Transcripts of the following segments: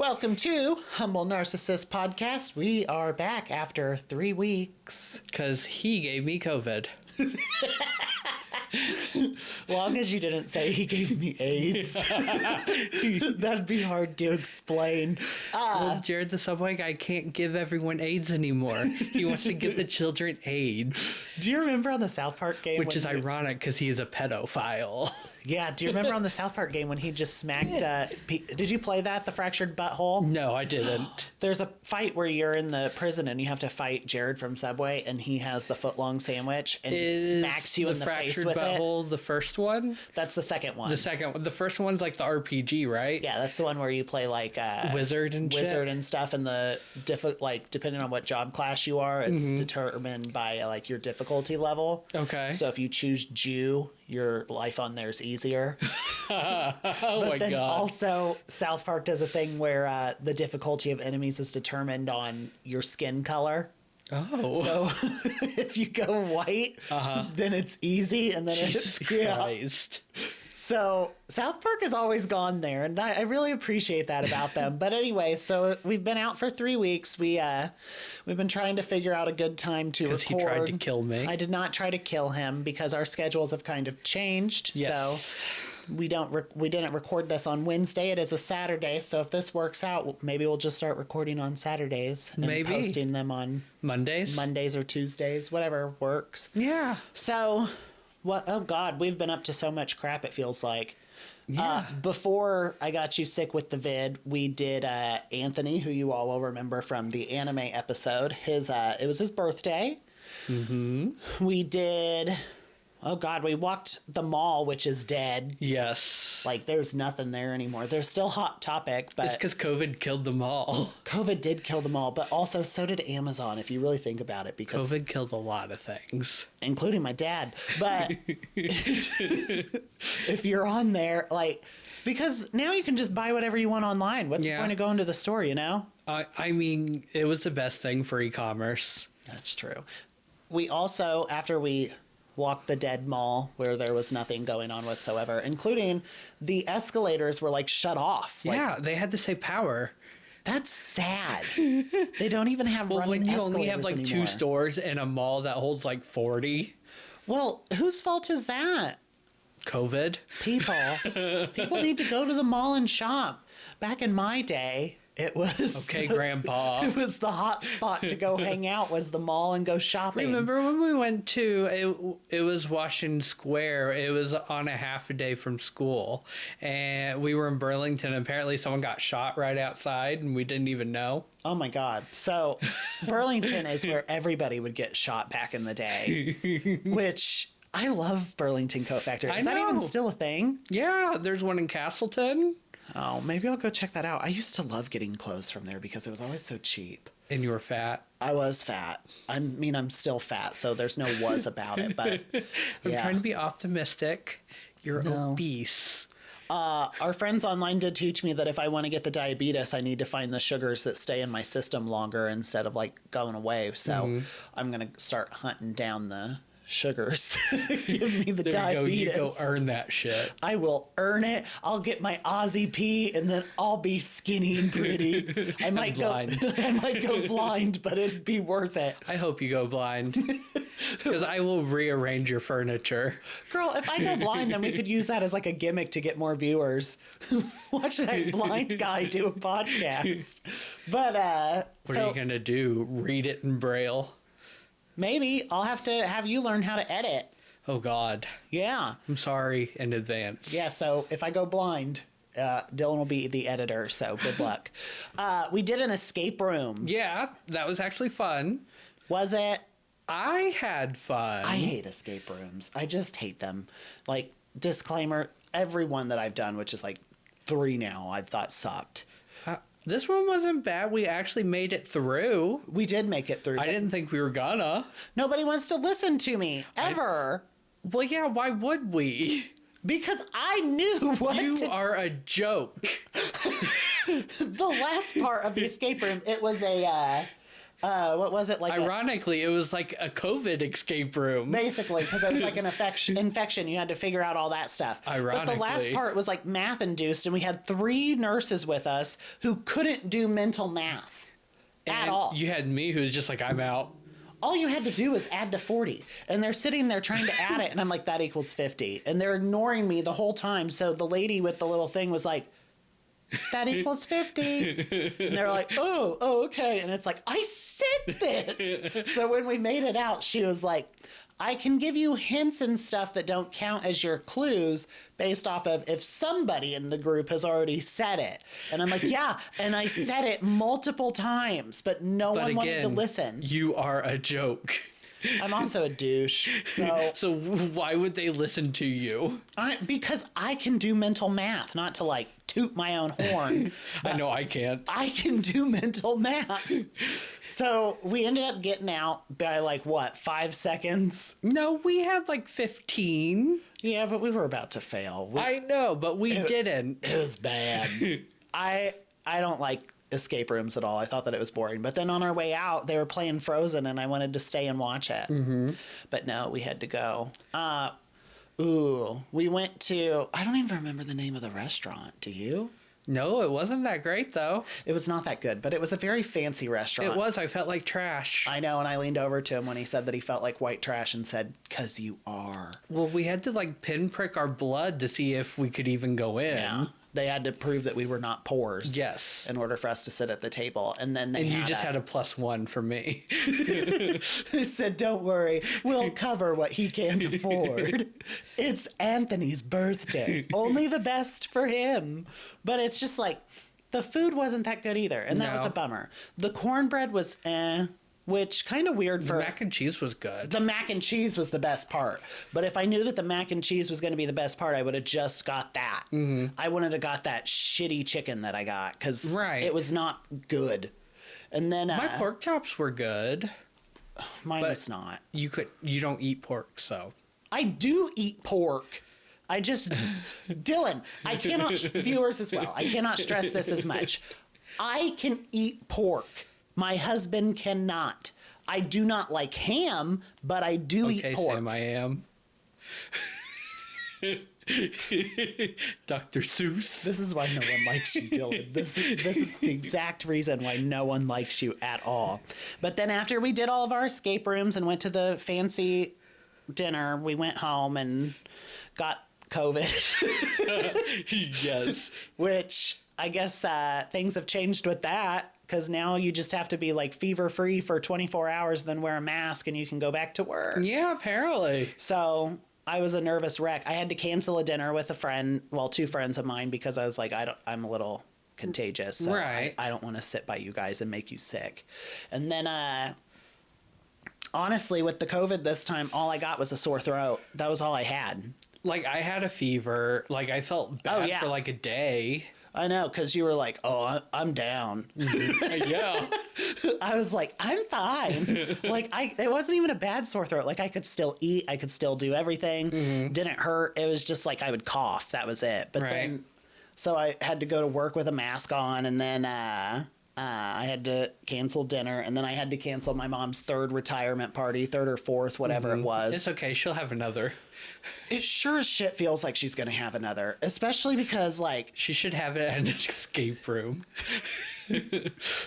Welcome to Humble Narcissist Podcast. We are back after 3 weeks. Because he gave me COVID. Long as you didn't say he gave me AIDS. That'd be hard to explain. Well, Jared the Subway guy can't give everyone AIDS anymore. He wants to give the children AIDS. Do you remember on the South Park game? Which is ironic because he is a pedophile. Yeah, do you remember on the South Park game when he just smacked... did you play that, the Fractured Butthole? No, I didn't. There's a fight where you're in the prison and you have to fight Jared from Subway, and he has the footlong sandwich and he smacks you in the face with Fractured Butthole the first one? That's the second one. The first one's like the RPG, right? Yeah, that's the one where you play like wizard and stuff, and the depending on what job class you are, it's determined by like your difficulty level. Okay. So if you choose Jew, your life on there is easier. But then God. Also, South Park does a thing where the difficulty of enemies is determined on your skin color. Oh. So if you go white, then it's easy, and then Jesus Christ. So South Park has always gone there, and I really appreciate that about them. But anyway, so we've been out for 3 weeks. We've been trying to figure out a good time to record. Because he tried to kill me. I did not try to kill him because our schedules have kind of changed. Yes. So we didn't record this on Wednesday. It is a Saturday. So if this works out, maybe we'll just start recording on Saturdays and posting them on Mondays or Tuesdays, whatever works. Yeah. So. What? Oh God, we've been up to so much crap. It feels like. Yeah. Before I got you sick with the vid, we did Anthony, who you all will remember from the anime episode. It was his birthday. Mm-hmm. We did. Oh God, we walked the mall, which is dead. Yes. Like there's nothing there anymore. There's still Hot Topic, but it's because COVID killed them all. COVID did kill them all, but also so did Amazon, if you really think about it. Because COVID killed a lot of things, including my dad. But if you're on there, like, because now you can just buy whatever you want online. What's the point of going to the store? You know. I mean, it was the best thing for e-commerce. That's true. We also, after we walked the dead mall where there was nothing going on whatsoever, including the escalators were like shut off. Yeah, they had to say power. That's sad. They don't even have running escalators anymore. When you only have like anymore. 2 stores in a mall that holds like 40. Well, whose fault is that? COVID. People need to go to the mall and shop. Back in my day, it was Grandpa. It was the hot spot to go hang out, was the mall and go shopping. Remember when we went to it was Washington Square. It was on a half a day from school, and we were in Burlington. Apparently, someone got shot right outside, and we didn't even know. Oh my God! So Burlington is where everybody would get shot back in the day, which. I love Burlington Coat Factory. Is that even still a thing? Yeah, there's one in Castleton. Oh, maybe I'll go check that out. I used to love getting clothes from there because it was always so cheap. And you were fat. I was fat. I mean, I'm still fat, so there's no was about it. But I'm trying to be optimistic. You're obese. Our friends online did teach me that if I want to get the diabetes, I need to find the sugars that stay in my system longer instead of like going away. So I'm going to start hunting down the sugars. Give me the diabetes. You go earn that shit. I will earn it. I'll get my Aussie P, and then I'll be skinny and pretty. I might go blind, but it'd be worth it. I hope you go blind. Because I will rearrange your furniture. Girl, if I go blind, then we could use that as like a gimmick to get more viewers. Watch that blind guy do a podcast. But what are you gonna do? Read it in Braille? Maybe I'll have to have you learn how to edit. Oh, God. Yeah. I'm sorry in advance. Yeah, so if I go blind, Dylan will be the editor, so good luck. We did an escape room. Yeah, that was actually fun. Was it? I had fun. I hate escape rooms. I just hate them. Like, disclaimer, every one that I've done, which is like 3 now, I've thought sucked. This one wasn't bad. We actually made it through. We did make it through. I didn't think we were gonna. Nobody wants to listen to me, ever. Well, yeah, why would we? Because I knew what You are a joke. The last part of the escape room, it was a What was it? Like Ironically, it was like a COVID escape room. basically, because it was like an infection. You had to figure out all that stuff. Ironically. But the last part was like math induced, and we had 3 nurses with us who couldn't do mental math at all. You had me who was just like, I'm out. All you had to do was add to 40. And they're sitting there trying to add it, and I'm like, that equals 50. And they're ignoring me the whole time. So the lady with the little thing was like, that equals 50. And they're like, oh, okay. And it's like, I said this. So when we made it out, she was like, I can give you hints and stuff that don't count as your clues based off of if somebody in the group has already said it. And I'm like, yeah. And I said it multiple times, but no one wanted to listen. You are a joke. I'm also a douche. So why would they listen to you? Because I can do mental math, not to like toot my own horn. I know I can't. I can do mental math. So we ended up getting out by like what, 5 seconds? No, we had like 15. Yeah, but we were about to fail. I know, but we didn't. It was bad. I don't like escape rooms at all. I thought that it was boring. But then on our way out, they were playing Frozen, and I wanted to stay and watch it. Mm-hmm. But no, we had to go. We went to, I don't even remember the name of the restaurant. Do you? No, it wasn't that great, though. It was not that good, but it was a very fancy restaurant. It was. I felt like trash. I know, and I leaned over to him when he said that he felt like white trash and said, 'cause you are. Well, we had to, like, pinprick our blood to see if we could even go in. Yeah. They had to prove that we were not pores. Yes. In order for us to sit at the table. And then they you just had a +1 for me. He said, don't worry, we'll cover what he can't afford. It's Anthony's birthday. Only the best for him. But it's just like, the food wasn't that good either. And that was a bummer. The cornbread was which kind of weird for... The mac and cheese was good. The mac and cheese was the best part. But if I knew that the mac and cheese was going to be the best part, I would have just got that. Mm-hmm. I wouldn't have got that shitty chicken that I got because it was not good. And then... my pork chops were good. Mine was not. You don't eat pork, so... I do eat pork. I just... Dylan, I cannot... Viewers as well. I cannot stress this as much. I can eat pork. My husband cannot. I do not like ham, but I do eat pork. Okay, Sam, I am. Dr. Seuss. This is why no one likes you, Dylan. This is the exact reason why no one likes you at all. But then after we did all of our escape rooms and went to the fancy dinner, we went home and got COVID. Yes. Which I guess things have changed with that. Because now you just have to be like fever free for 24 hours, then wear a mask and you can go back to work. Yeah, apparently. So I was a nervous wreck. I had to cancel a dinner with a friend, well, 2 friends of mine, because I was like, I'm a little contagious. So right. I don't want to sit by you guys and make you sick. And then, honestly, with the COVID this time, all I got was a sore throat. That was all I had. Like, I had a fever. Like, I felt bad for like a day. I know, because you were like, oh, I'm down. Yeah. I was like, I'm fine. Like, it wasn't even a bad sore throat. Like, I could still eat. I could still do everything. Mm-hmm. Didn't hurt. It was just like I would cough. That was it. But then, so I had to go to work with a mask on, and then I had to cancel dinner, and then I had to cancel my mom's 3rd retirement party, 3rd or 4th, whatever it was. It's okay. She'll have another. It sure as shit feels like she's going to have another, especially because, like... She should have it at an escape room.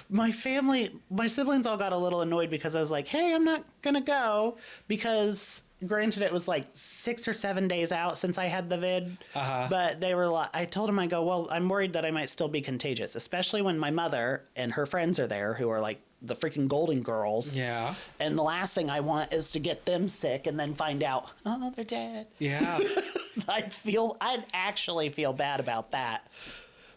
My siblings all got a little annoyed because I was like, hey, I'm not going to go because... Granted, it was like 6 or 7 days out since I had the vid, but they were like, I told them, I go, well, I'm worried that I might still be contagious, especially when my mother and her friends are there who are like the freaking Golden Girls. Yeah. And the last thing I want is to get them sick and then find out, oh, they're dead. Yeah. I'd actually feel bad about that.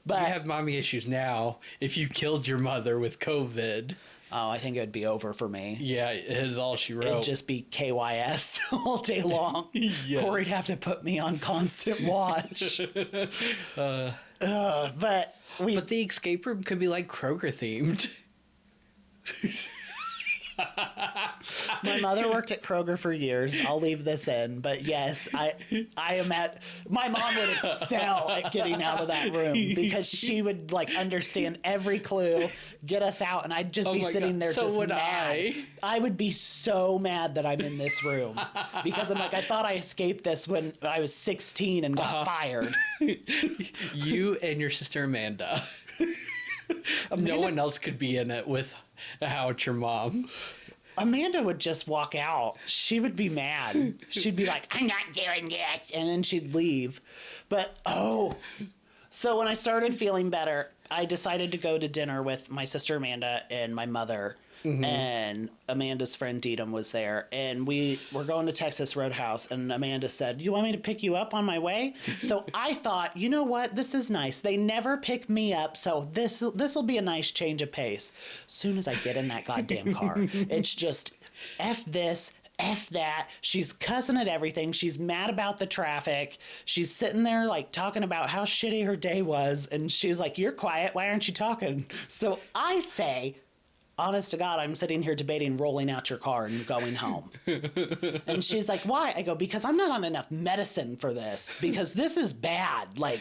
But you have mommy issues now. If you killed your mother with COVID... Oh, I think it would be over for me. Yeah, it is all she wrote. It'd just be KYS all day long. Yeah. Corey'd have to put me on constant watch. But the escape room could be like Kroger themed. My mother worked at Kroger for years. I'll leave this in, but yes, I am at. My mom would excel at getting out of that room because she would like understand every clue, get us out, and I'd just be sitting there just mad. I would be so mad that I'm in this room because I'm like, I thought I escaped this when I was 16 and got fired. You and your sister Amanda. No one else could be in it without your mom. Amanda would just walk out. She would be mad. She'd be like, I'm not doing this. And then she'd leave. But, so when I started feeling better, I decided to go to dinner with my sister Amanda and my mother. Mm-hmm. And Amanda's friend Deedham was there. And we were going to Texas Roadhouse. And Amanda said, you want me to pick you up on my way? So I thought, you know what? This is nice. They never pick me up. So this will be a nice change of pace. As soon as I get in that goddamn car, it's just F this, F that. She's cussing at everything. She's mad about the traffic. She's sitting there like talking about how shitty her day was. And she's like, you're quiet. Why aren't you talking? So I say, honest to God, I'm sitting here debating rolling out your car and going home. And she's like, why? I go, because I'm not on enough medicine for this, because this is bad. Like,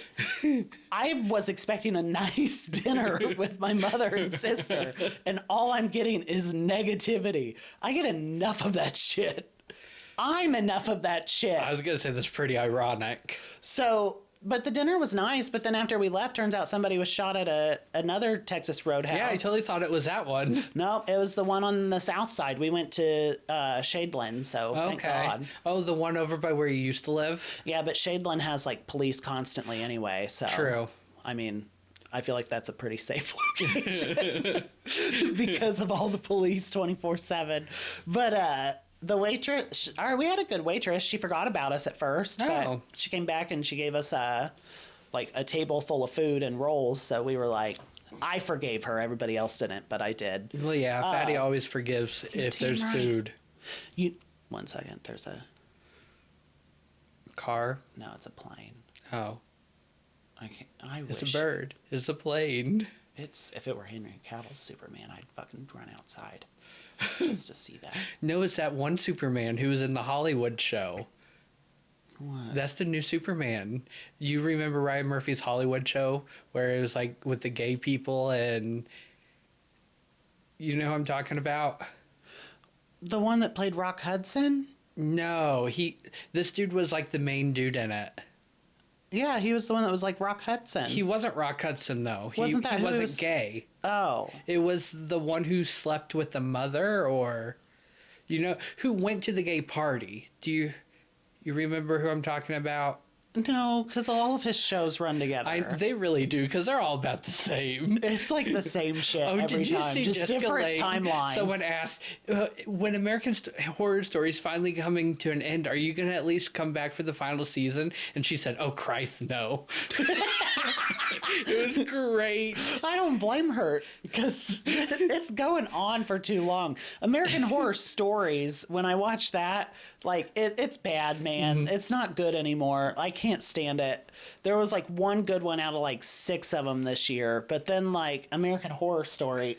I was expecting a nice dinner with my mother and sister, and all I'm getting is negativity. I get enough of that shit. I'm enough of that shit. I was going to say that's pretty ironic. So... But the dinner was nice, but then after we left, turns out somebody was shot at another Texas Roadhouse. Yeah, I totally thought it was that one. No, it was the one on the south side. We went to Shadeland, so thank God. Oh, the one over by where you used to live? Yeah, but Shadeland has, like, police constantly anyway, so... True. I mean, I feel like that's a pretty safe location because of all the police 24/7. But, the waitress, we had a good waitress. She forgot about us at first, but she came back and she gave us like a table full of food and rolls. So we were like, I forgave her. Everybody else didn't, but I did. Well, yeah, Fatty always forgives if there's food. One second. There's a car. No, it's a plane. Oh, It's a bird. It's a plane. If it were Henry Cavill's Superman, I'd fucking run outside. Just to see that. No, it's that one Superman who was in the Hollywood show. What? That's the new Superman. You remember Ryan Murphy's Hollywood show where it was like with the gay people and you know who I'm talking about? The one that played Rock Hudson? No, this dude was like the main dude in it. Yeah, he was the one that was like Rock Hudson. He wasn't Rock Hudson, though. He wasn't gay. Oh. It was the one who slept with the mother or, who went to the gay party. Do you remember who I'm talking about? No, because all of his shows run together. They really do, because they're all about the same. It's like the same shit every did you time. See just Jessica different Lange? timeline. Someone asked, when American Horror Story is finally coming to an end, are you going to at least come back for the final season? And she said, oh, Christ, no. It was great. I don't blame her, because it's going on for too long. American Horror Stories, when I watch that, like, it's bad, man. Mm-hmm. It's not good anymore. I can't stand it. There was, like, one good one out of, like, 6 of them this year. But then, like, American Horror Story,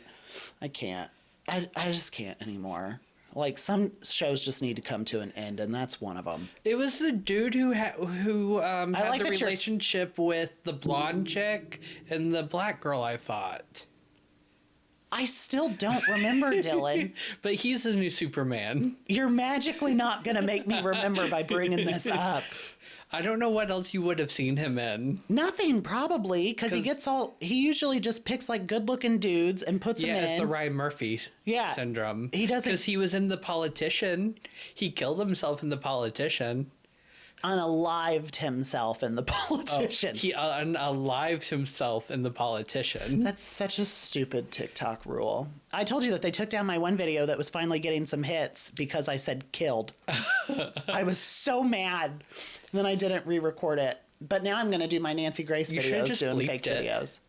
I can't. I just can't anymore. Like, some shows just need to come to an end, and that's one of them. It was the dude who had the relationship with the blonde chick and the black girl, I thought. I still don't remember, Dylan. But he's the new Superman. You're magically not going to make me remember by bringing this up. I don't know what else you would have seen him in. Nothing, probably, because he usually just picks, like, good-looking dudes and puts them in. Yeah, it's the Ryan Murphy syndrome. He doesn't... Because he was in The Politician. He killed himself in The Politician. Unalived himself in The Politician. Oh, he unalived himself in The Politician. That's such a stupid TikTok rule. I told you that they took down my one video that was finally getting some hits because I said killed. I was so mad. And then I didn't re-record it. But now I'm going to do my Nancy Grace videos doing fake videos.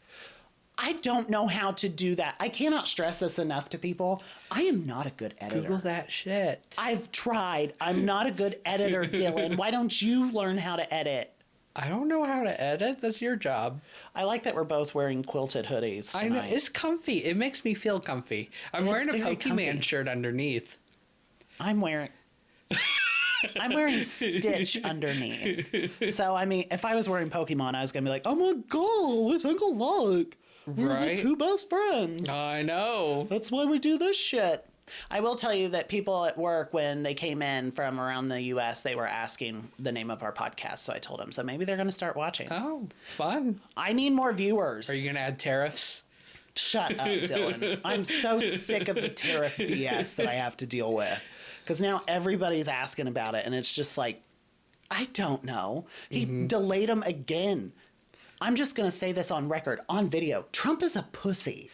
I don't know how to do that. I cannot stress this enough to people. I am not a good editor. Google that shit. I've tried. I'm not a good editor, Dylan. Why don't you learn how to edit? I don't know how to edit. That's your job. I like that we're both wearing quilted hoodies tonight. I know. It's comfy. It makes me feel comfy. I'm wearing a Pokemon shirt underneath. I'm wearing Stitch underneath. So, I mean, if I was wearing Pokemon, I was going to be like, oh my god, with Uncle Luck. We're the two best friends. I know. That's why we do this shit. I will tell you that people at work, when they came in from around the U.S., they were asking the name of our podcast. So I told them, so maybe they're going to start watching. Oh, fun. I need more viewers. Are you going to add tariffs? Shut up, Dylan. I'm so sick of the tariff BS that I have to deal with. Because now everybody's asking about it, and it's just like, I don't know. He delayed them again. I'm just going to say this on record, on video. Trump is a pussy.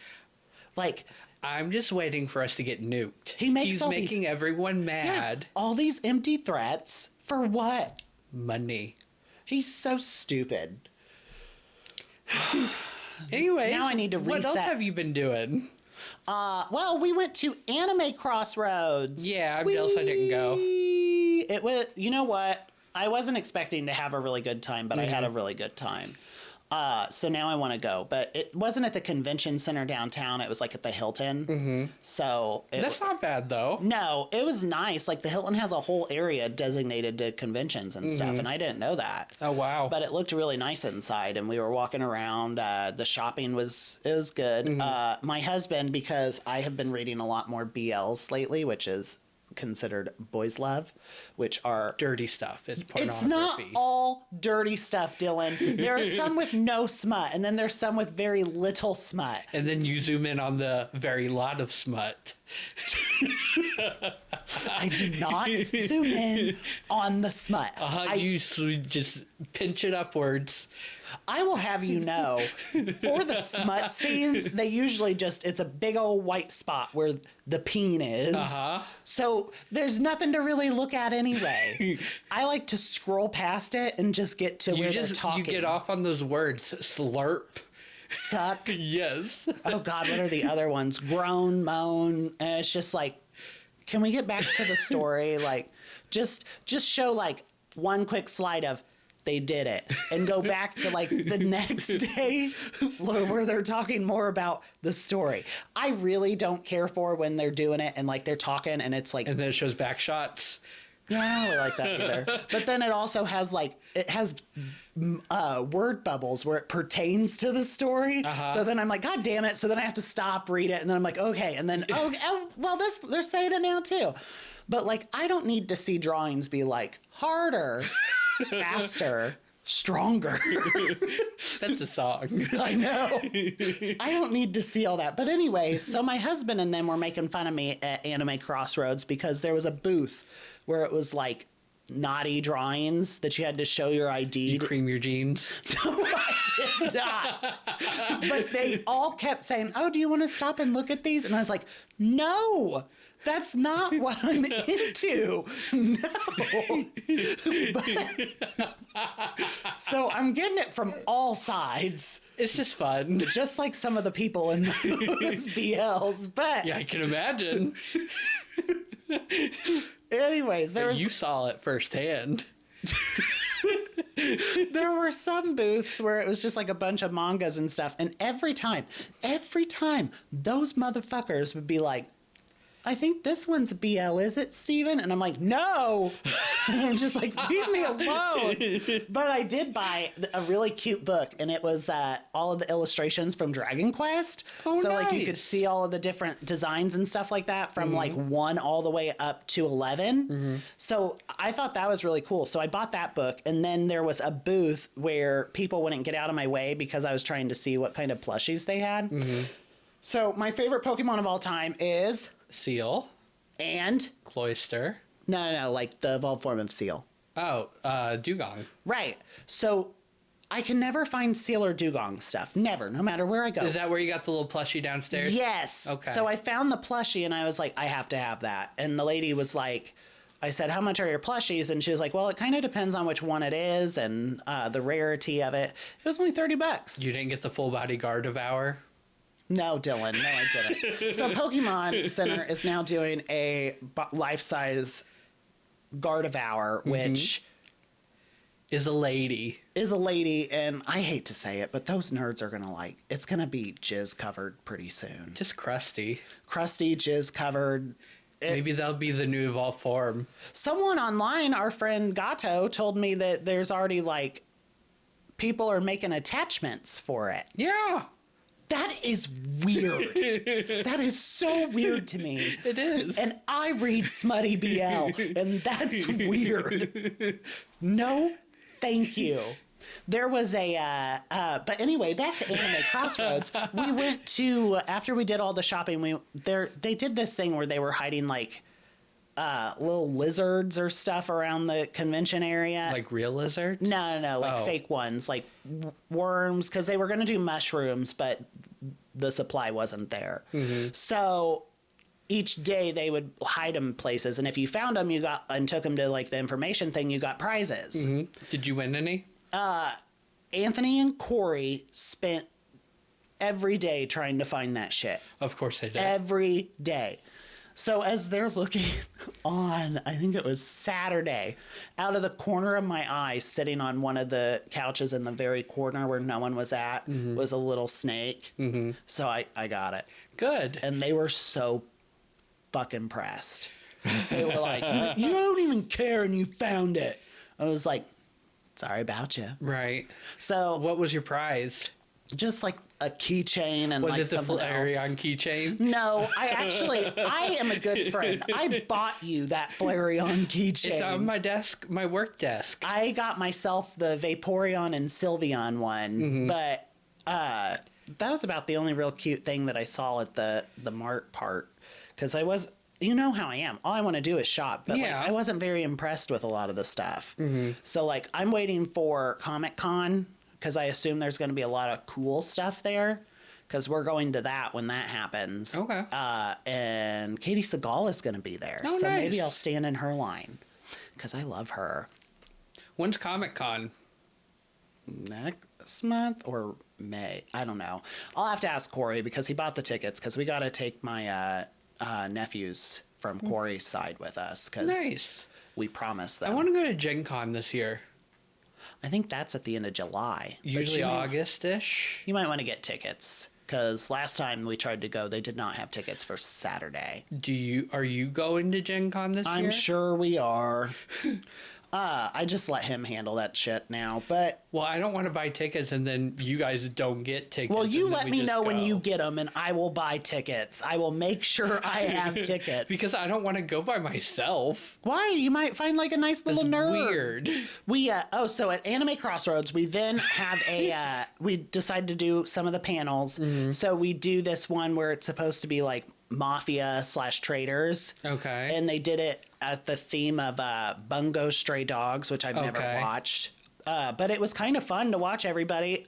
Like... I'm just waiting for us to get nuked. He's making everyone mad. Yeah, all these empty threats for what? Money. He's so stupid. Anyways, now I need to reset. What else have you been doing? Well, we went to Anime Crossroads. Yeah, I'm jealous I didn't go. It was, you know what? I wasn't expecting to have a really good time, but I had a really good time. So now I want to go, but it wasn't at the convention center downtown. It was like at the Hilton. So that's not bad though. No, it was nice. Like the Hilton has a whole area designated to conventions and stuff. And I didn't know that. Oh, wow. But it looked really nice inside, and we were walking around. The shopping was good. My husband, because I have been reading a lot more BLs lately, which is considered boys love, which are dirty stuff. It's pornography. It's not all dirty stuff, Dylan. There are some with no smut, and then there's some with very little smut. And then you zoom in on the very lot of smut. I do not zoom in on the smut. You just pinch it upwards. I will have you know, for the smut scenes, they usually it's a big old white spot where the peen is. So there's nothing to really look at anyway. I like to scroll past it and just get to where they're talking. You get off on those words. Slurp. Suck. Yes. Oh God, what are the other ones? Groan, moan. And it's just like, can we get back to the story? Like, just show like one quick slide of they did it and go back to like the next day where they're talking more about the story. I really don't care for when they're doing it and like they're talking and it's like, and then it shows back shots. Yeah, I don't really like that either. But then it also has word bubbles where it pertains to the story. So then I'm like, God damn it. So then I have to stop, read it. And then I'm like, okay. And then, well, they're saying it now too. But like, I don't need to see drawings be like harder, faster, stronger. That's a song. I know. I don't need to see all that. But anyway, so my husband and them were making fun of me at Anime Crossroads because there was a booth where it was like naughty drawings that you had to show your ID. You cream your jeans? No, I did not. But they all kept saying, oh, do you want to stop and look at these? And I was like, no. That's not what I'm into. No. So I'm getting it from all sides. It's just fun. Just like some of the people in those BLs. But yeah, I can imagine. Anyways, you saw it firsthand. There were some booths where it was just like a bunch of mangas and stuff. And every time, those motherfuckers would be like, I think this one's a BL, is it, Steven? And I'm like, no. I'm just like, leave me alone. But I did buy a really cute book, and it was all of the illustrations from Dragon Quest. Oh, so nice. like you could see all of the different designs and stuff like that from like 1 all the way up to 11. So I thought that was really cool. So I bought that book, and then there was a booth where people wouldn't get out of my way because I was trying to see what kind of plushies they had. So my favorite Pokemon of all time is Seal. And? Cloyster. No, like the evolved form of Seal. Oh, Dugong. Right. So I can never find Seal or Dugong stuff. Never, no matter where I go. Is that where you got the little plushie downstairs? Yes. Okay. So I found the plushie and I was like, I have to have that. And the lady was like, I said, how much are your plushies? And she was like, well, it kind of depends on which one it is and the rarity of it. It was only $30. You didn't get the full body Gardevoir? No, Dylan. No, I didn't. So Pokemon Center is now doing a life-size Gardevoir, which is a lady. And I hate to say it, but those nerds are gonna it's gonna be jizz covered pretty soon. Just crusty. Crusty, jizz covered. Maybe that'll be the new evolved form. Someone online, our friend Gato, told me that there's already people are making attachments for it. Yeah. That is weird. That is so weird to me. It is. And I read smutty BL, and that's weird. No, thank you. There was but anyway, back to Anime Crossroads. We went to, after we did all the shopping, they did this thing where they were hiding little lizards or stuff around the convention area. Like real lizards? No, fake ones, like worms, because they were going to do mushrooms, but the supply wasn't there. Mm-hmm. So each day they would hide them places, and if you found them, and took them to the information thing, you got prizes. Mm-hmm. Did you win any? Anthony and Corey spent every day trying to find that shit. Of course they did. Every day. So as they're looking on, I think it was Saturday, out of the corner of my eye, sitting on one of the couches in the very corner where no one was at, was a little snake. Mm-hmm. So I got it. Good. And they were so fucking pressed. They were like, you don't even care and you found it. I was like, sorry about you. Right. So what was your prize? Just a keychain and was it the something Flareon keychain? No, I am a good friend. I bought you that Flareon keychain. It's on my desk, my work desk. I got myself the Vaporeon and Sylveon one, but that was about the only real cute thing that I saw at the Mart part, because I was. You know how I am. All I want to do is shop. But I wasn't very impressed with a lot of the stuff. Mm-hmm. So I'm waiting for Comic-Con, because I assume there's going to be a lot of cool stuff there, because we're going to that when that happens. Okay. And Katie Seagal is going to be there. Oh, so nice. Maybe I'll stand in her line, because I love her. When's Comic-Con? Next month or May? I don't know. I'll have to ask Corey, because he bought the tickets, because we got to take my... nephews from Corey's side with us, because nice. We promised them. I want to go to Gen Con this year. I think that's at the end of July. Usually August-ish. You might want to get tickets, because last time we tried to go, they did not have tickets for Saturday. Are you going to Gen Con this year? I'm sure we are. I just let him handle that shit now, but... Well, I don't want to buy tickets and then you guys don't get tickets. Well, you let me know when you get them and I will buy tickets. I will make sure I have tickets. Because I don't want to go by myself. Why? You might find a nice little nerd. Weird. So at Anime Crossroads, we then have we decided to do some of the panels. Mm-hmm. So we do this one where it's supposed to be mafia/traders. Okay. And they did it at the theme of Bungo Stray Dogs, which I've never watched. But it was kind of fun to watch everybody.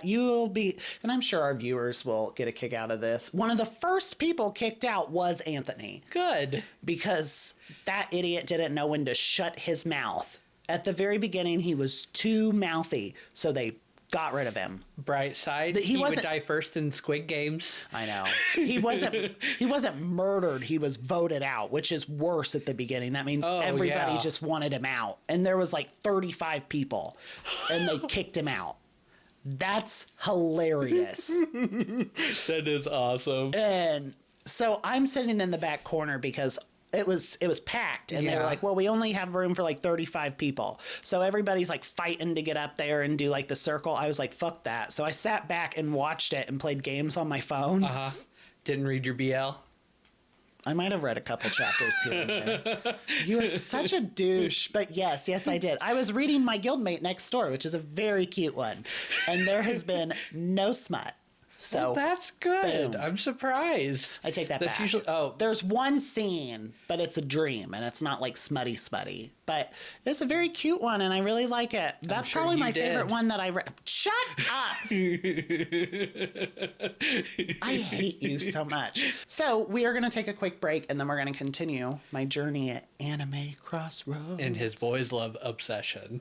You'll be, and I'm sure our viewers will get a kick out of this. One of the first people kicked out was Anthony. Good. Because that idiot didn't know when to shut his mouth. At the very beginning, he was too mouthy, so they got rid of him. Bright side. He would die first in Squid Games. I know. He wasn't murdered. He was voted out, which is worse at the beginning. That means everybody just wanted him out. And there was 35 people and they kicked him out. That's hilarious. That is awesome. And so I'm sitting in the back corner because it was packed, and they were like, well, we only have room for 35 people. So everybody's fighting to get up there and do the circle. I was like, fuck that. So I sat back and watched it and played games on my phone. Uh-huh. Didn't read your BL? I might have read a couple chapters here and there. You are such a douche. But yes, I did. I was reading my guildmate next door, which is a very cute one. And there has been no smut. So that's good. Boom. I'm surprised. I take that back. Usually, there's one scene, but it's a dream, and it's not smutty. But it's a very cute one, and I really like it. That's probably my favorite one that I read. Shut up! I hate you so much. So we are going to take a quick break, and then we're going to continue my journey at Anime Crossroads. And his boys love obsession.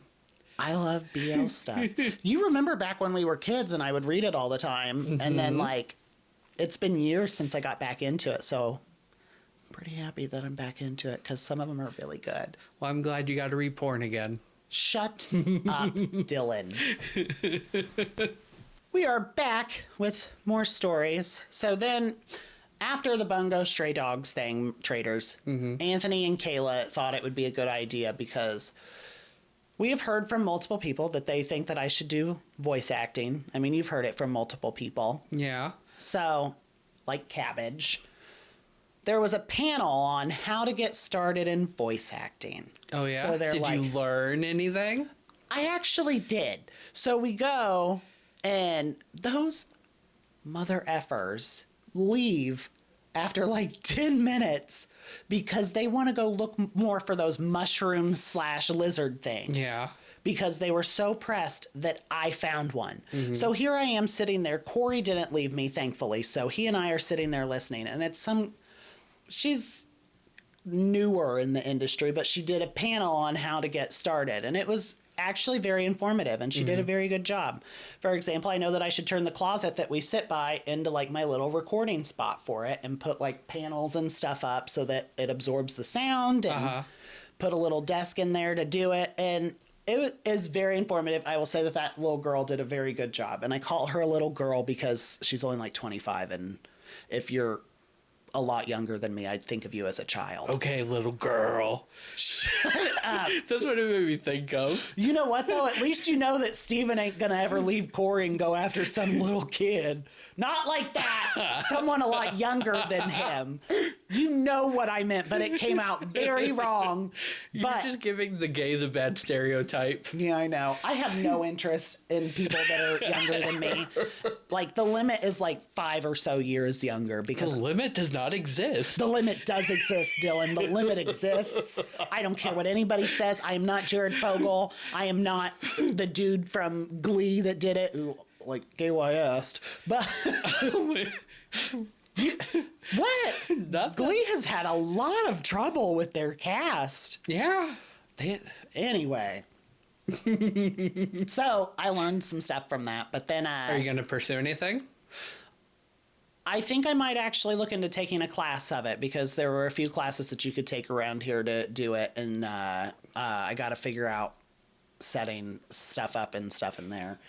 I love BL stuff. You remember back when we were kids and I would read it all the time. Mm-hmm. And then it's been years since I got back into it. So I'm pretty happy that I'm back into it because some of them are really good. Well, I'm glad you got to read porn again. Shut up, Dylan. We are back with more stories. So then, after the Bungo Stray Dogs thing, traders, Anthony and Kayla thought it would be a good idea because we have heard from multiple people that they think that I should do voice acting. I mean, you've heard it from multiple people. Yeah. So, like Cabbage, there was a panel on how to get started in voice acting. Oh, yeah? So Did you learn anything? I actually did. So we go, and those mother effers leave after like 10 minutes because they want to go look more for those mushroom/lizard things. Yeah. Because they were so pressed that I found one. So here I am sitting there. Corey didn't leave me, thankfully. So he and I are sitting there listening. And she's newer in the industry, but she did a panel on how to get started. And it was actually very informative, and she did a very good job. For example, I know that I should turn the closet that we sit by into like my little recording spot for it and put like panels and stuff up so that it absorbs the sound, and put a little desk in there to do it. And it is very informative. I will say that that little girl did a very good job. And I call her a little girl because she's only like 25. And if you're a lot younger than me, I'd think of you as a child. Okay, little girl. Shut up. That's what it made me think of. You know what, though? At least you know that Steven ain't going to ever leave Corey and go after some little kid. Not like that. Someone a lot younger than him. You know what I meant, but it came out very wrong. You're just giving the gays a bad stereotype. Yeah, I know. I have no interest in people that are younger than me. Like, the limit is like 5 or so years younger because... The limit does not exist. The limit does exist, Dylan. The limit exists. I don't care what anybody says. I am not Jared Fogle. I am not the dude from Glee that did it. Ooh, like, gay-why-est. But... What? Nothing. Glee has had a lot of trouble with their cast. Yeah. Anyway. So, I learned some stuff from that, but then... Are you going to pursue anything? I think I might actually look into taking a class of it because there were a few classes that you could take around here to do it, and I got to figure out setting stuff up and stuff in there.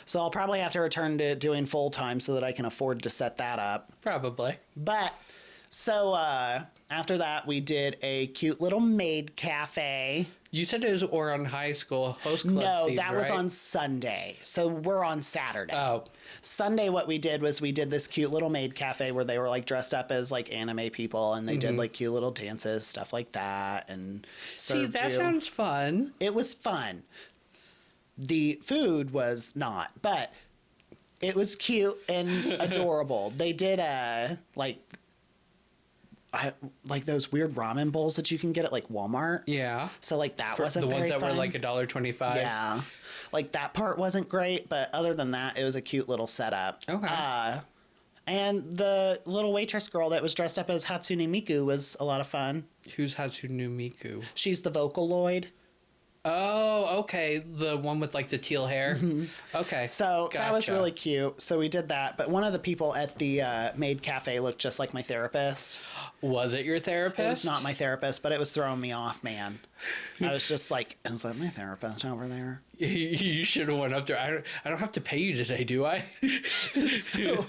So I'll probably have to return to doing full time so that I can afford to set that up. Probably. But so after that, we did a cute little maid cafe. You said it was on high school host club. No, theme, that was right? on Sunday. So we're on Saturday. Oh. Sunday, what we did was we did this cute little maid cafe where they were like dressed up as like anime people, and they did like cute little dances, stuff like that. And see, that sounds fun. It was fun. The food was not, but it was cute and adorable. They did like those weird ramen bowls that you can get at like Walmart. Yeah. So like that wasn't the very ones that fun. were like $1.25. Yeah. Like that part wasn't great, but other than that, it was a cute little setup. Okay. And the little waitress girl that was dressed up as Hatsune Miku was a lot of fun. Who's Hatsune Miku? She's the Vocaloid. Oh, okay. The one with like the teal hair. Okay. So gotcha. that was really cute. So we did that. But one of the people at the maid cafe looked just like my therapist. Was it your therapist? It was not my therapist, but it was throwing me off, man. I was just like, is that my therapist over there? You should have went up there. I don't have to pay you today, do I? So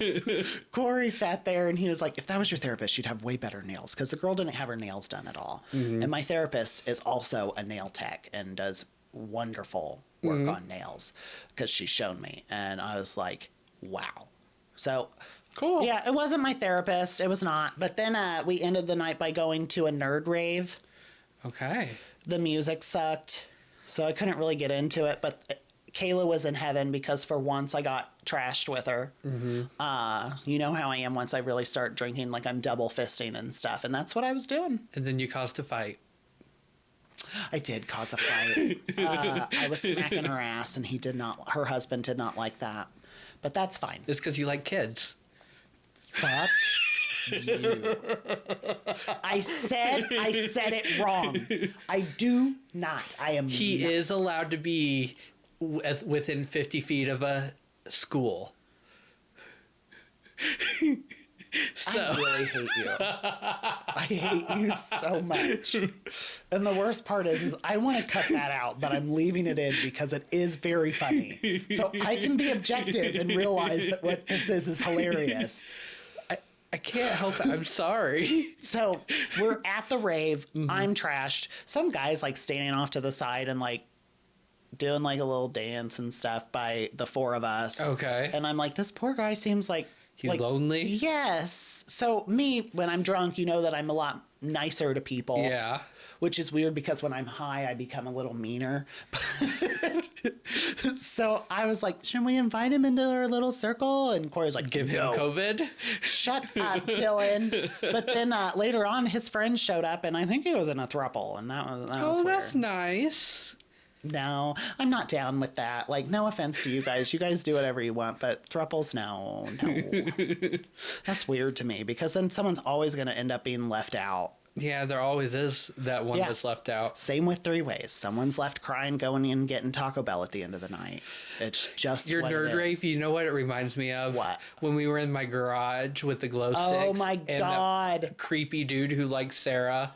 Corey sat there and he was like, if that was your therapist, you'd have way better nails, because the girl didn't have her nails done at all. And my therapist is also a nail tech and does wonderful work on nails because she's shown me. And I was like, wow. So Cool. yeah, it wasn't my therapist. It was not. But then we ended the night by going to a nerd rave. Okay. The music sucked, so I couldn't really get into it. But Kayla was in heaven because for once I got trashed with her. You know how I am once I really start drinking, like I'm double fisting and stuff. And that's what I was doing. And then you caused a fight. I did cause a fight. I was smacking her ass, and her husband did not like that. But that's fine. It's because you like kids. Fuck you. I said it wrong. I do not. I am He not. is allowed to be within 50 feet of a school. I really hate you. I hate you so much. And the worst part is I want to cut that out, but I'm leaving it in because it is very funny. So I can be objective and realize that what this is hilarious. I can't help it. I'm sorry. So we're at the rave. I'm trashed. Some guy's like standing off to the side and like doing like a little dance and stuff by the four of us. Okay. And I'm like, this poor guy seems like He's like, lonely? Yes. So me, when I'm drunk, you know that I'm a lot nicer to people. Yeah. Which is weird because when I'm high, I become a little meaner. So I was like, should we invite him into our little circle? And Corey's like, Give him no. COVID? Shut up, Dylan. But then later on, his friend showed up, and I think he was in a throuple, and that was weird. That's nice. No, I'm not down with that. Like, no offense to you guys. You guys do whatever you want, but thruples, no. That's weird to me because then someone's always going to end up being left out. Yeah, there always is that one that's left out. Same with three ways. Someone's left crying, going in and getting Taco Bell at the end of the night. It's just Your what nerd it is. rave, you know what it reminds me of? What? When we were in my garage with the glow sticks. Oh my and God. that creepy dude who liked Sarah.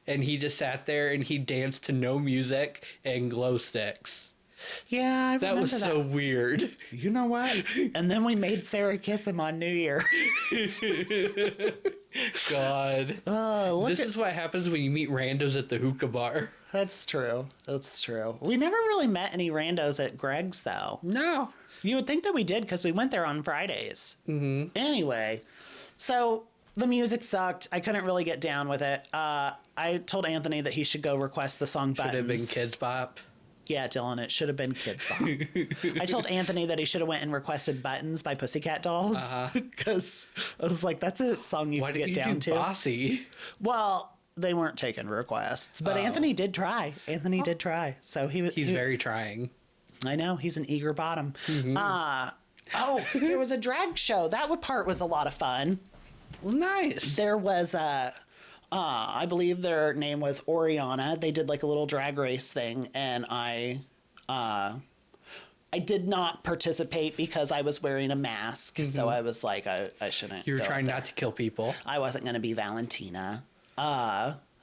And he just sat there and he danced to no music and glow sticks. Yeah, I remember That was so weird. You know what? And then we made Sarah kiss him on New Year. God. This is what happens when you meet randos at the hookah bar. That's true. That's true. We never really met any randos at Greg's, though. No. You would think that we did because we went there on Fridays. Mm-hmm. Anyway, so the music sucked. I couldn't really get down with it. I told Anthony that he should go request the song Buttons. Should have been Kids Bop. Yeah, Dylan, it should have been Kids Bop. I told Anthony that he should have went and requested Buttons by Pussycat Dolls because I was like, that's a song you Why can didn't get you down do to. Bossy? Well, they weren't taking requests, but Anthony did try. Anthony did try. So He's very trying. I know, he's an eager bottom. Mm-hmm. There was a drag show. That part was a lot of fun. Well, nice. There was I believe their name was Oriana. They did like a little drag race thing, and I did not participate because I was wearing a mask. Mm-hmm. So I was like, I shouldn't. You were trying not to kill people. I wasn't going to be Valentina.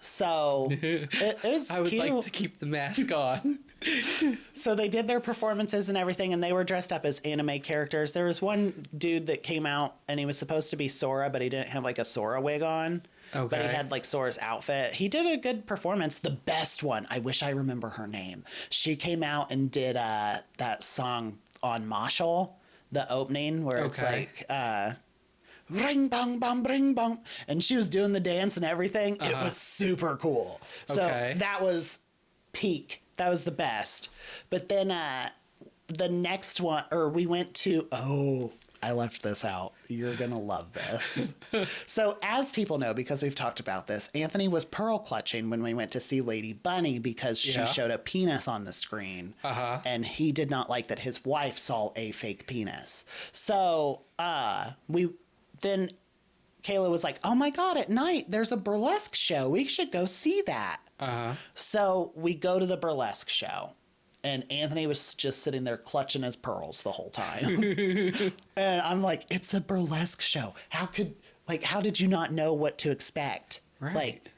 So it was I would cute. like to keep the mask on. So they did their performances and everything, and they were dressed up as anime characters. There was one dude that came out, and he was supposed to be Sora, but he didn't have like a Sora wig on. Okay. But he had like Sora's outfit. He did a good performance. The best one, I wish I remember her name. She came out and did that song on Marshall, the opening, where it's like ring bong bong bring bong, and she was doing the dance and everything. It was super cool. So that was peak. That was the best. But then the next one, or we went to, I left this out. You're going to love this. So as people know, because we've talked about this, Anthony was pearl clutching when we went to see Lady Bunny because she showed a penis on the screen. And he did not like that his wife saw a fake penis. So then Kayla was like, oh my God, at night there's a burlesque show. We should go see that. So we go to the burlesque show. And Anthony was just sitting there clutching his pearls the whole time. And I'm like, it's a burlesque show. How did you not know what to expect? Right. Like,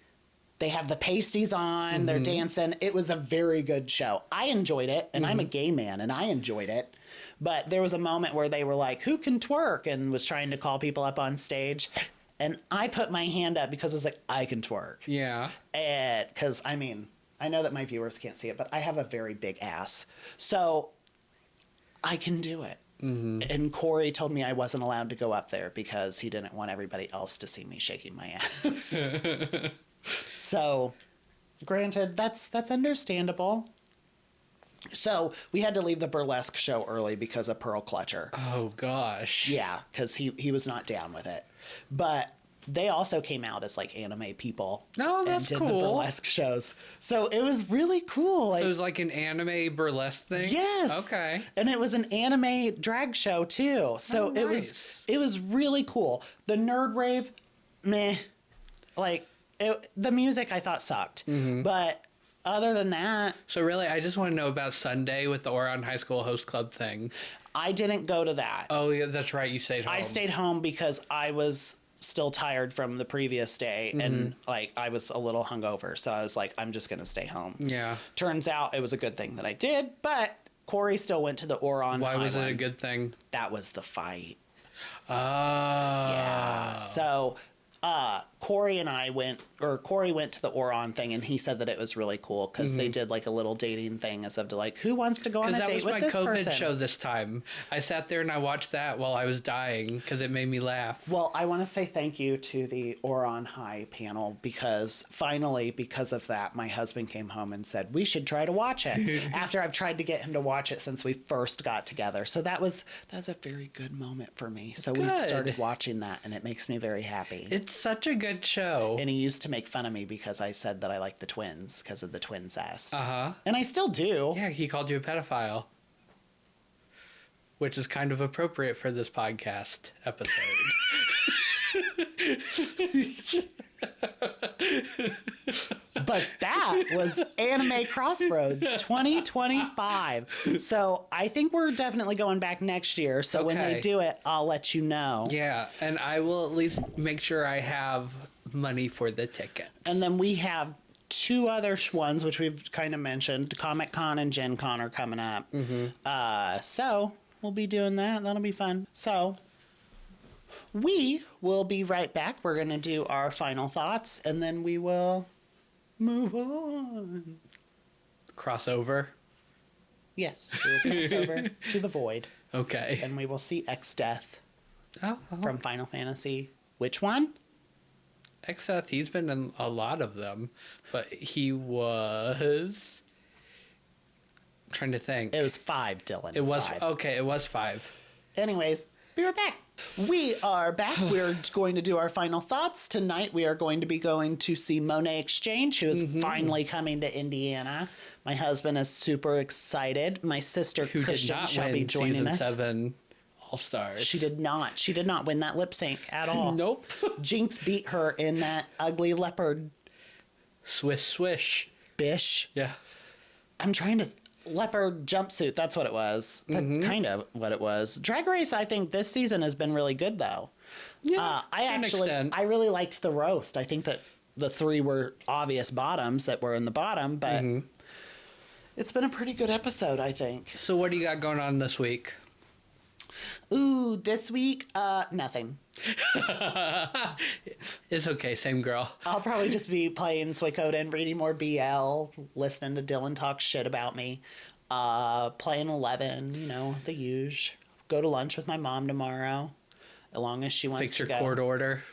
they have the pasties on, they're dancing. It was a very good show. I enjoyed it, and I'm a gay man, and I enjoyed it. But there was a moment where they were like, who can twerk? And was trying to call people up on stage. And I put my hand up because I was like, I can twerk. Yeah. And because, I mean, I know that my viewers can't see it, but I have a very big ass. So I can do it. And Corey told me I wasn't allowed to go up there because he didn't want everybody else to see me shaking my ass. So, granted, that's understandable. So we had to leave the burlesque show early because of Pearl Clutcher. Oh, gosh. Yeah, because he was not down with it. But they also came out as like anime people. Oh, that's and did cool. the burlesque shows. So it was really cool. So it was like an anime burlesque thing? Yes. Okay. And it was an anime drag show too. So nice. it was really cool. The nerd rave, meh. Like the music I thought sucked. But other than that. So really, I just want to know about Sunday with the Orion High School Host Club thing. I didn't go to that. Oh, yeah, that's right. You stayed home. I stayed home because I was still tired from the previous day, and like I was a little hungover, so I was like, I'm just gonna stay home. Yeah. Turns out it was a good thing that I did, but Corey still went to the Oron. Why was it one. a good thing? That was the fight. Oh. Yeah. So Corey went to the Oron thing, and he said that it was really cool because they did like a little dating thing as of to like, who wants to go on a date with this person? That was my COVID show this time. I sat there and I watched that while I was dying because it made me laugh. Well, I want to say thank you to the Oron High panel because finally, because of that, my husband came home and said, we should try to watch it after I've tried to get him to watch it since we first got together. So that was a very good moment for me. So we started watching that, and it makes me very happy. It's such a good show. And he used to make fun of me because I said that I like the twins because of the twin zest. Uh-huh. And I still do. Yeah, he called you a pedophile. Which is kind of appropriate for this podcast episode. But that was Anime Crossroads 2025. So I think we're definitely going back next year. So when they do it, I'll let you know. Yeah, and I will at least make sure I have money for the tickets. And then we have two other ones, which we've kind of mentioned. Comic Con and Gen Con are coming up. So we'll be doing that. That'll be fun. So we will be right back. We're going to do our final thoughts, and then we will move on. Crossover? Yes, we will cross over to the void. Okay. And we will see X-Death Oh. from Final Fantasy. Which one? Except he's been in a lot of them, but he was... I'm trying to think. It was 5, Dylan. It was 5. Okay, it was 5. Anyways, be right back. We are back. We're going to do our final thoughts. Tonight we are going to be going to see Monet Exchange, who is finally coming to Indiana. My husband is super excited. My sister Who Christian did not shall win be joining season us. 7 All-Stars. She did not. She did not win that lip sync at all. Nope. Jinx beat her in that ugly leopard Swish, swish. bish. Yeah. I'm trying to... Leopard jumpsuit, that's what it was. That's kind of what it was. Drag Race, I think this season has been really good, though. Yeah, I really liked the roast. I think that the 3 were obvious bottoms that were in the bottom, but it's been a pretty good episode, I think. So what do you got going on this week? Ooh, this week, nothing. It's okay, same girl. I'll probably just be playing Suikoden, reading more BL, listening to Dylan talk shit about me, playing 11, you know, the usual. Go to lunch with my mom tomorrow, as long as she wants Fix to your go. court order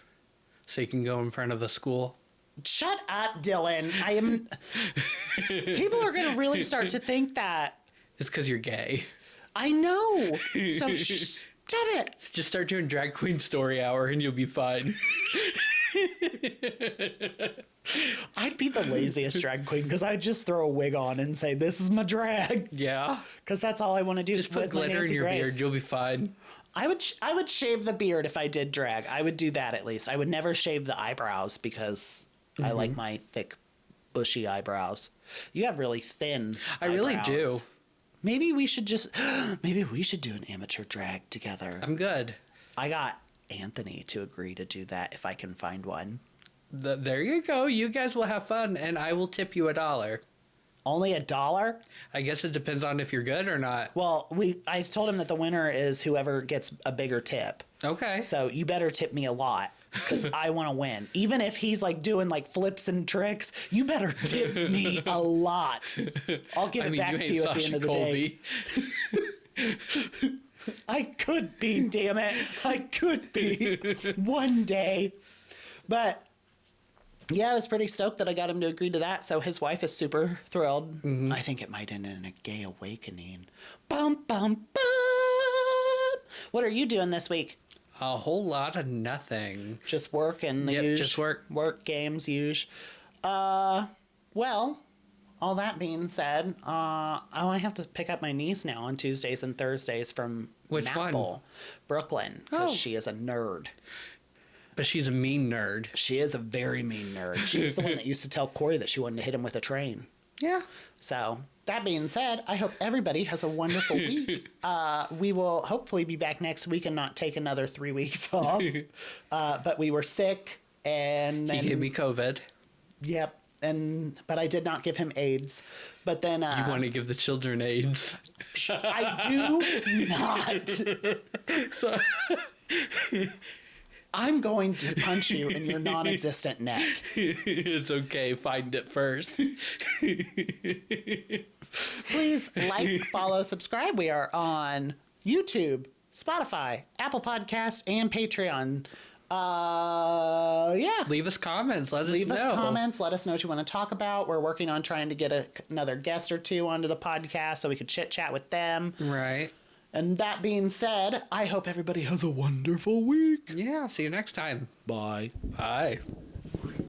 so you can go in front of the school. Shut up, Dylan. I am... People are going to really start to think that. It's because you're gay. I know. So stop it. Just start doing drag queen story hour and you'll be fine. I'd be the laziest drag queen because I'd just throw a wig on and say, this is my drag. Yeah. Because that's all I want to do. Just put glitter in your beard. You'll be fine. I would shave the beard if I did drag. I would do that at least. I would never shave the eyebrows because I like my thick, bushy eyebrows. You have really thin I really eyebrows. do. Maybe we should do an amateur drag together. I'm good. I got Anthony to agree to do that if I can find one. There you go. You guys will have fun, and I will tip you $1. Only $1? I guess it depends on if you're good or not. Well, I told him that the winner is whoever gets a bigger tip. Okay. So you better tip me a lot because I want to win. Even if he's like doing like flips and tricks, you better tip me a lot. I'll give it back to you at the end of the day. I could be, damn it. I could be one day. But yeah, I was pretty stoked that I got him to agree to that. So his wife is super thrilled. I think it might end in a gay awakening. Bum, bum, bum. What are you doing this week? A whole lot of nothing. Just work and the usual. Just work. Work, games, usual. Well, all that being said, I have to pick up my niece now on Tuesdays and Thursdays from Which Maple, one? Brooklyn, because she is a nerd. But she's a mean nerd. She is a very mean nerd. She's the one that used to tell Corey that she wanted to hit him with a train. Yeah. So, that being said, I hope everybody has a wonderful week. We will hopefully be back next week and not take another 3 weeks off. But we were sick, and then, He gave me COVID. Yep. But I did not give him AIDS. But then You want to give the children AIDS? I do not. So, I'm going to punch you in your non-existent neck. it's okay. Find it first. Please like, follow, subscribe. We are on YouTube, Spotify, Apple Podcast, and Patreon. Yeah. Leave us comments. Let us know. Leave us comments. Let us know what you want to talk about. We're working on trying to get another guest or two onto the podcast so we could chit chat with them. Right. And that being said, I hope everybody has a wonderful week. Yeah. See you next time. Bye. Bye.